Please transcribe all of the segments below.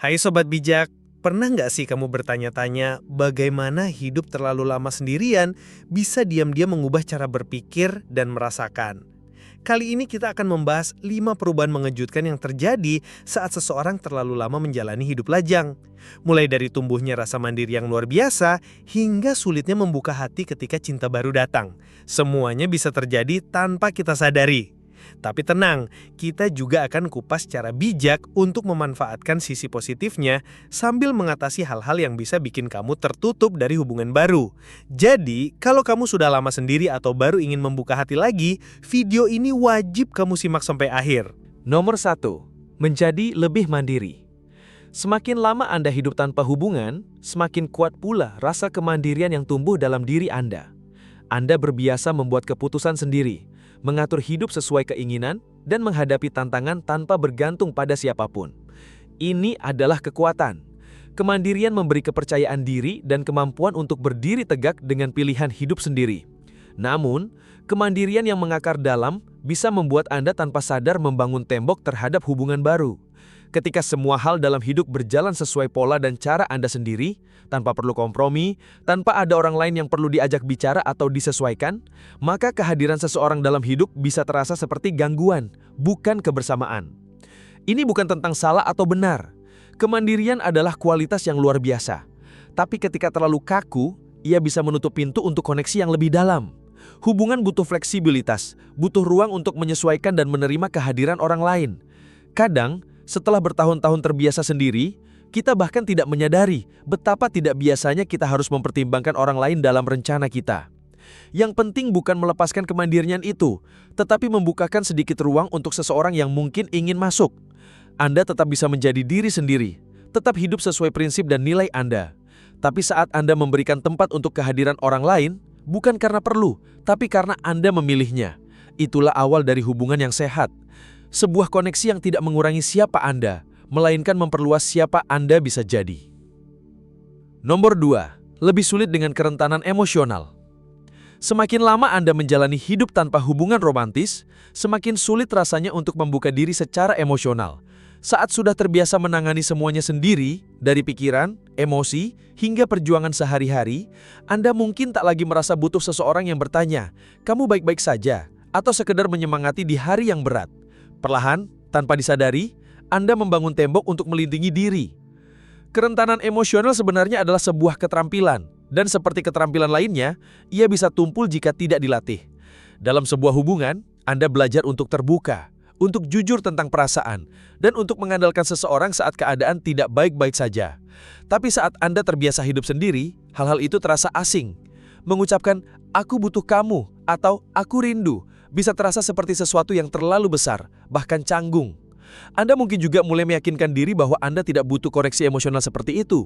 Hai Sobat Bijak, pernah nggak sih kamu bertanya-tanya bagaimana hidup terlalu lama sendirian bisa diam-diam mengubah cara berpikir dan merasakan? Kali ini kita akan membahas 5 perubahan mengejutkan yang terjadi saat seseorang terlalu lama menjalani hidup lajang. Mulai dari tumbuhnya rasa mandiri yang luar biasa, hingga sulitnya membuka hati ketika cinta baru datang. Semuanya bisa terjadi tanpa kita sadari. Tapi tenang, kita juga akan kupas secara bijak untuk memanfaatkan sisi positifnya sambil mengatasi hal-hal yang bisa bikin kamu tertutup dari hubungan baru. Jadi, kalau kamu sudah lama sendiri atau baru ingin membuka hati lagi, video ini wajib kamu simak sampai akhir. Nomor 1. Menjadi lebih mandiri. Semakin lama Anda hidup tanpa hubungan, semakin kuat pula rasa kemandirian yang tumbuh dalam diri Anda. Anda berbiasa membuat keputusan sendiri, mengatur hidup sesuai keinginan, dan menghadapi tantangan tanpa bergantung pada siapapun. Ini adalah kekuatan. Kemandirian memberi kepercayaan diri dan kemampuan untuk berdiri tegak dengan pilihan hidup sendiri. Namun, kemandirian yang mengakar dalam bisa membuat Anda tanpa sadar membangun tembok terhadap hubungan baru. Ketika semua hal dalam hidup berjalan sesuai pola dan cara Anda sendiri, tanpa perlu kompromi, tanpa ada orang lain yang perlu diajak bicara atau disesuaikan, maka kehadiran seseorang dalam hidup bisa terasa seperti gangguan, bukan kebersamaan. Ini bukan tentang salah atau benar. Kemandirian adalah kualitas yang luar biasa. Tapi ketika terlalu kaku, ia bisa menutup pintu untuk koneksi yang lebih dalam. Hubungan butuh fleksibilitas, butuh ruang untuk menyesuaikan dan menerima kehadiran orang lain. Kadang, setelah bertahun-tahun terbiasa sendiri, kita bahkan tidak menyadari betapa tidak biasanya kita harus mempertimbangkan orang lain dalam rencana kita. Yang penting bukan melepaskan kemandirian itu, tetapi membukakan sedikit ruang untuk seseorang yang mungkin ingin masuk. Anda tetap bisa menjadi diri sendiri, tetap hidup sesuai prinsip dan nilai Anda. Tapi saat Anda memberikan tempat untuk kehadiran orang lain, bukan karena perlu, tapi karena Anda memilihnya. Itulah awal dari hubungan yang sehat. Sebuah koneksi yang tidak mengurangi siapa Anda, melainkan memperluas siapa Anda bisa jadi. Nomor 2. Lebih sulit dengan kerentanan emosional. Semakin lama Anda menjalani hidup tanpa hubungan romantis, semakin sulit rasanya untuk membuka diri secara emosional. Saat sudah terbiasa menangani semuanya sendiri, dari pikiran, emosi, hingga perjuangan sehari-hari, Anda mungkin tak lagi merasa butuh seseorang yang bertanya, "Kamu baik-baik saja?" atau sekedar menyemangati di hari yang berat. Perlahan, tanpa disadari, Anda membangun tembok untuk melindungi diri. Kerentanan emosional sebenarnya adalah sebuah keterampilan, dan seperti keterampilan lainnya, ia bisa tumpul jika tidak dilatih. Dalam sebuah hubungan, Anda belajar untuk terbuka, untuk jujur tentang perasaan, dan untuk mengandalkan seseorang saat keadaan tidak baik-baik saja. Tapi saat Anda terbiasa hidup sendiri, hal-hal itu terasa asing. Mengucapkan, "Aku butuh kamu," atau "Aku rindu," bisa terasa seperti sesuatu yang terlalu besar, bahkan canggung. Anda mungkin juga mulai meyakinkan diri bahwa Anda tidak butuh koneksi emosional seperti itu.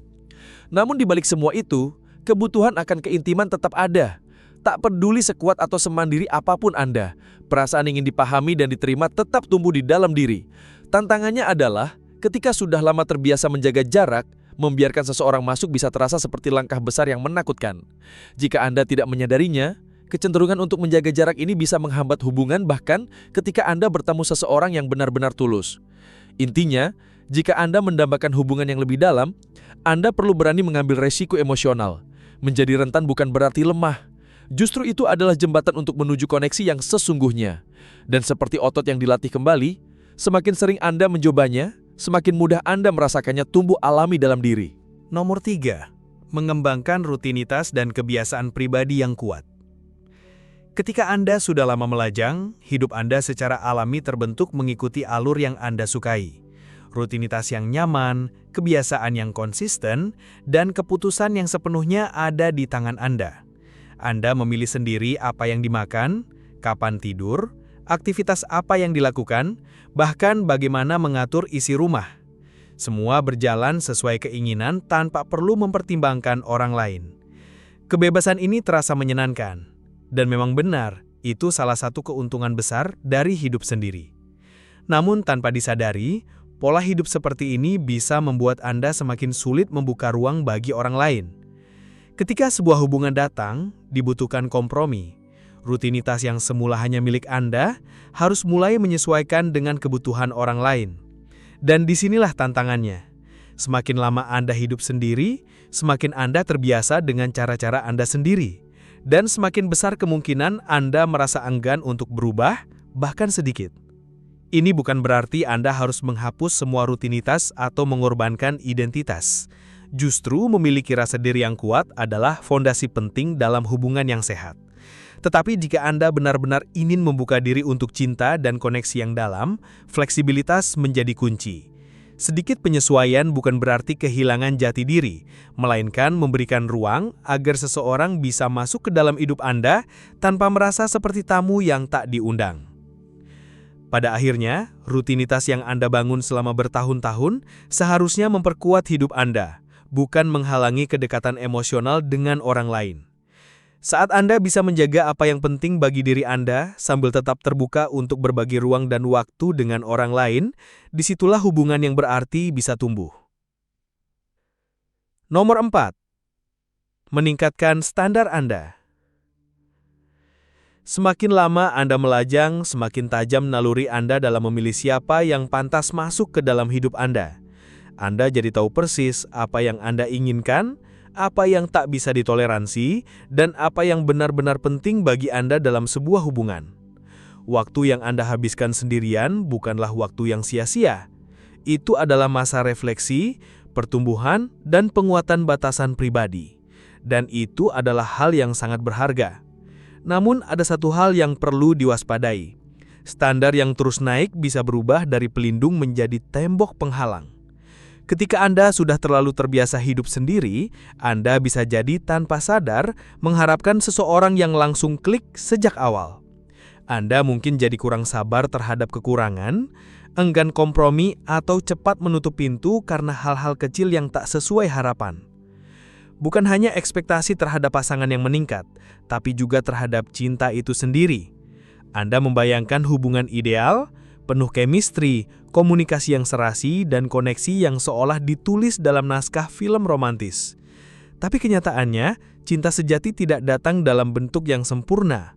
Namun di balik semua itu, kebutuhan akan keintiman tetap ada. Tak peduli sekuat atau semandiri apapun Anda, perasaan ingin dipahami dan diterima tetap tumbuh di dalam diri. Tantangannya adalah, ketika sudah lama terbiasa menjaga jarak, membiarkan seseorang masuk bisa terasa seperti langkah besar yang menakutkan. Jika Anda tidak menyadarinya, kecenderungan untuk menjaga jarak ini bisa menghambat hubungan bahkan ketika Anda bertemu seseorang yang benar-benar tulus. Intinya, jika Anda mendambakan hubungan yang lebih dalam, Anda perlu berani mengambil resiko emosional. Menjadi rentan bukan berarti lemah. Justru itu adalah jembatan untuk menuju koneksi yang sesungguhnya. Dan seperti otot yang dilatih kembali, semakin sering Anda mencobanya, semakin mudah Anda merasakannya tumbuh alami dalam diri. Nomor 3. Mengembangkan rutinitas dan kebiasaan pribadi yang kuat. Ketika Anda sudah lama melajang, hidup Anda secara alami terbentuk mengikuti alur yang Anda sukai. Rutinitas yang nyaman, kebiasaan yang konsisten, dan keputusan yang sepenuhnya ada di tangan Anda. Anda memilih sendiri apa yang dimakan, kapan tidur, aktivitas apa yang dilakukan, bahkan bagaimana mengatur isi rumah. Semua berjalan sesuai keinginan tanpa perlu mempertimbangkan orang lain. Kebebasan ini terasa menyenangkan. Dan memang benar, itu salah satu keuntungan besar dari hidup sendiri. Namun tanpa disadari, pola hidup seperti ini bisa membuat Anda semakin sulit membuka ruang bagi orang lain. Ketika sebuah hubungan datang, dibutuhkan kompromi. Rutinitas yang semula hanya milik Anda harus mulai menyesuaikan dengan kebutuhan orang lain. Dan disinilah tantangannya. Semakin lama Anda hidup sendiri, semakin Anda terbiasa dengan cara-cara Anda sendiri. Dan semakin besar kemungkinan Anda merasa enggan untuk berubah, bahkan sedikit. Ini bukan berarti Anda harus menghapus semua rutinitas atau mengorbankan identitas. Justru memiliki rasa diri yang kuat adalah fondasi penting dalam hubungan yang sehat. Tetapi jika Anda benar-benar ingin membuka diri untuk cinta dan koneksi yang dalam, fleksibilitas menjadi kunci. Sedikit penyesuaian bukan berarti kehilangan jati diri, melainkan memberikan ruang agar seseorang bisa masuk ke dalam hidup Anda tanpa merasa seperti tamu yang tak diundang. Pada akhirnya, rutinitas yang Anda bangun selama bertahun-tahun seharusnya memperkuat hidup Anda, bukan menghalangi kedekatan emosional dengan orang lain. Saat Anda bisa menjaga apa yang penting bagi diri Anda sambil tetap terbuka untuk berbagi ruang dan waktu dengan orang lain, disitulah hubungan yang berarti bisa tumbuh. Nomor 4. Meningkatkan standar Anda. Semakin lama Anda melajang, semakin tajam naluri Anda dalam memilih siapa yang pantas masuk ke dalam hidup Anda. Anda jadi tahu persis apa yang Anda inginkan, apa yang tak bisa ditoleransi, dan apa yang benar-benar penting bagi Anda dalam sebuah hubungan. Waktu yang Anda habiskan sendirian bukanlah waktu yang sia-sia. Itu adalah masa refleksi, pertumbuhan, dan penguatan batasan pribadi. Dan itu adalah hal yang sangat berharga. Namun ada satu hal yang perlu diwaspadai. Standar yang terus naik bisa berubah dari pelindung menjadi tembok penghalang. Ketika Anda sudah terlalu terbiasa hidup sendiri, Anda bisa jadi tanpa sadar mengharapkan seseorang yang langsung klik sejak awal. Anda mungkin jadi kurang sabar terhadap kekurangan, enggan kompromi atau cepat menutup pintu karena hal-hal kecil yang tak sesuai harapan. Bukan hanya ekspektasi terhadap pasangan yang meningkat, tapi juga terhadap cinta itu sendiri. Anda membayangkan hubungan ideal, penuh chemistry, komunikasi yang serasi, dan koneksi yang seolah ditulis dalam naskah film romantis. Tapi kenyataannya, cinta sejati tidak datang dalam bentuk yang sempurna.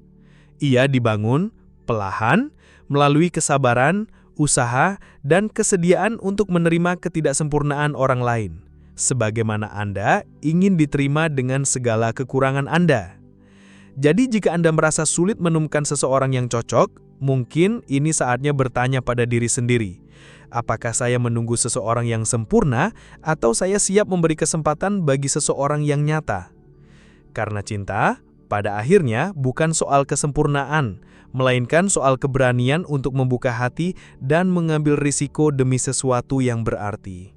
Ia dibangun perlahan, melalui kesabaran, usaha, dan kesediaan untuk menerima ketidaksempurnaan orang lain, sebagaimana Anda ingin diterima dengan segala kekurangan Anda. Jadi jika Anda merasa sulit menemukan seseorang yang cocok, mungkin ini saatnya bertanya pada diri sendiri, apakah saya menunggu seseorang yang sempurna atau saya siap memberi kesempatan bagi seseorang yang nyata? Karena cinta, pada akhirnya bukan soal kesempurnaan, melainkan soal keberanian untuk membuka hati dan mengambil risiko demi sesuatu yang berarti.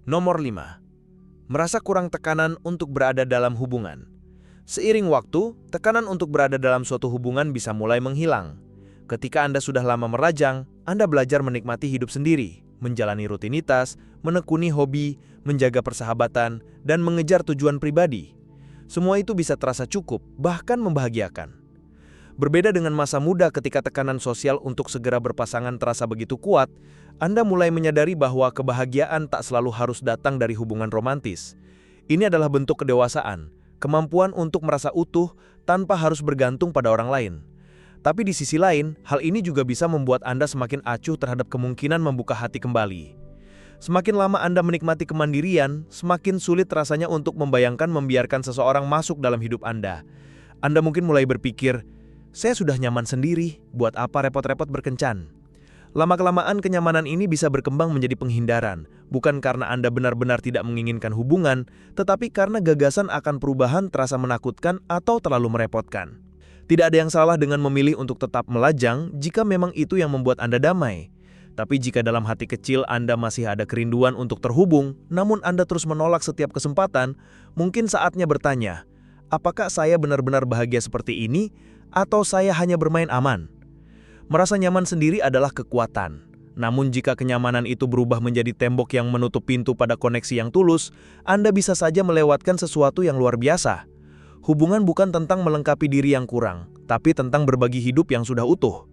Nomor 5. Merasa kurang tekanan untuk berada dalam hubungan. Seiring waktu, tekanan untuk berada dalam suatu hubungan bisa mulai menghilang. Ketika Anda sudah lama merajang, Anda belajar menikmati hidup sendiri, menjalani rutinitas, menekuni hobi, menjaga persahabatan, dan mengejar tujuan pribadi. Semua itu bisa terasa cukup, bahkan membahagiakan. Berbeda dengan masa muda ketika tekanan sosial untuk segera berpasangan terasa begitu kuat, Anda mulai menyadari bahwa kebahagiaan tak selalu harus datang dari hubungan romantis. Ini adalah bentuk kedewasaan, kemampuan untuk merasa utuh tanpa harus bergantung pada orang lain. Tapi di sisi lain, hal ini juga bisa membuat Anda semakin acuh terhadap kemungkinan membuka hati kembali. Semakin lama Anda menikmati kemandirian, semakin sulit rasanya untuk membiarkan seseorang masuk dalam hidup Anda. Anda mungkin mulai berpikir, saya sudah nyaman sendiri, buat apa repot-repot berkencan? Lama-kelamaan kenyamanan ini bisa berkembang menjadi penghindaran, bukan karena Anda benar-benar tidak menginginkan hubungan, tetapi karena gagasan akan perubahan terasa menakutkan atau terlalu merepotkan. Tidak ada yang salah dengan memilih untuk tetap melajang jika memang itu yang membuat Anda damai. Tapi jika dalam hati kecil Anda masih ada kerinduan untuk terhubung, namun Anda terus menolak setiap kesempatan, mungkin saatnya bertanya, apakah saya benar-benar bahagia seperti ini, atau saya hanya bermain aman? Merasa nyaman sendiri adalah kekuatan. Namun jika kenyamanan itu berubah menjadi tembok yang menutup pintu pada koneksi yang tulus, Anda bisa saja melewatkan sesuatu yang luar biasa. Hubungan bukan tentang melengkapi diri yang kurang, tapi tentang berbagi hidup yang sudah utuh.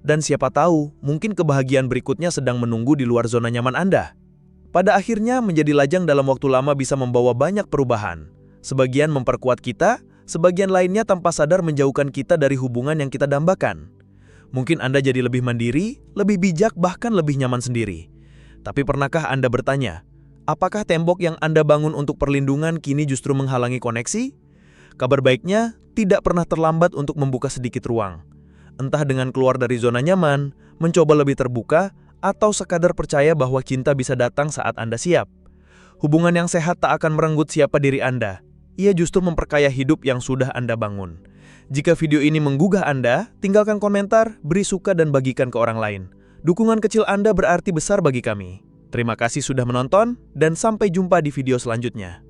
Dan siapa tahu, mungkin kebahagiaan berikutnya sedang menunggu di luar zona nyaman Anda. Pada akhirnya, menjadi lajang dalam waktu lama bisa membawa banyak perubahan. Sebagian memperkuat kita, sebagian lainnya tanpa sadar menjauhkan kita dari hubungan yang kita dambakan. Mungkin Anda jadi lebih mandiri, lebih bijak, bahkan lebih nyaman sendiri. Tapi pernahkah Anda bertanya, Apakah tembok yang Anda bangun untuk perlindungan kini justru menghalangi koneksi? Kabar baiknya, tidak pernah terlambat untuk membuka sedikit ruang. Entah dengan keluar dari zona nyaman, mencoba lebih terbuka, atau sekadar percaya bahwa cinta bisa datang saat Anda siap. Hubungan yang sehat tak akan merenggut siapa diri Anda. Ia justru memperkaya hidup yang sudah Anda bangun. Jika video ini menggugah Anda, tinggalkan komentar, beri suka dan bagikan ke orang lain. Dukungan kecil Anda berarti besar bagi kami. Terima kasih sudah menonton, dan sampai jumpa di video selanjutnya.